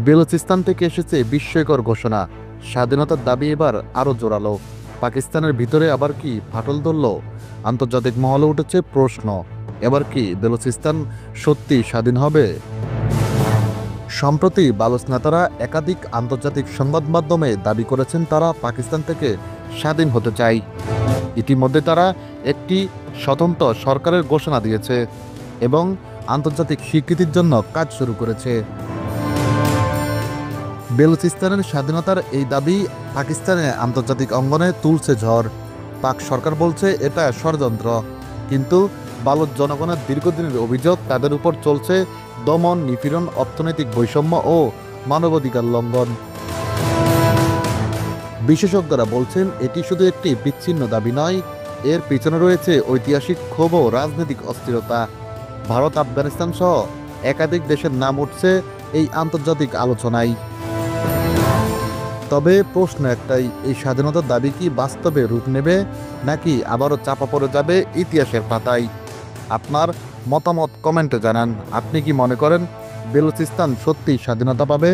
বেলুচিস্তান থেকে এসেছে বিস্ময়কর ঘোষণা, স্বাধীনতার দাবি এবার আরও জোরালো। পাকিস্তানের ভিতরে আবার কি ফাটল ধরল? আন্তর্জাতিক মহলে উঠেছে প্রশ্ন, এবার কি বেলুচিস্তান সত্যি স্বাধীন হবে? সম্প্রতি বালুচ নেতারা একাধিক আন্তর্জাতিক সংবাদ মাধ্যমে দাবি করেছেন তারা পাকিস্তান থেকে স্বাধীন হতে চায়। ইতিমধ্যে তারা একটি স্বতন্ত্র সরকারের ঘোষণা দিয়েছে এবং আন্তর্জাতিক স্বীকৃতির জন্য কাজ শুরু করেছে। বেলুচিস্তানের স্বাধীনতার এই দাবি পাকিস্তানে আন্তর্জাতিক অঙ্গনে তুলছে ঝড়। পাক সরকার বলছে এটা ষড়যন্ত্র, কিন্তু বালুচ জনগণের দীর্ঘদিনের অভিযোগ তাদের উপর চলছে দমন, নিপীড়ন, অর্থনৈতিক বৈষম্য ও মানবাধিকার লঙ্ঘন। বিশেষজ্ঞরা বলছেন এটি শুধু একটি বিচ্ছিন্ন দাবি নয়, এর পিছনে রয়েছে ঐতিহাসিক ক্ষোভ ও রাজনৈতিক অস্থিরতা। ভারত, আফগানিস্তান সহ একাধিক দেশের নাম উঠছে এই আন্তর্জাতিক আলোচনায়। তবে প্রশ্ন একটাই, এই স্বাধীনতার দাবি কি বাস্তবে রূপ নেবে, নাকি আবারও চাপা পড়ে যাবে ইতিহাসের পাতায়? আপনার মতামত কমেন্টে জানান। আপনি কি মনে করেন বেলুচিস্তান সত্যিই স্বাধীনতা পাবে?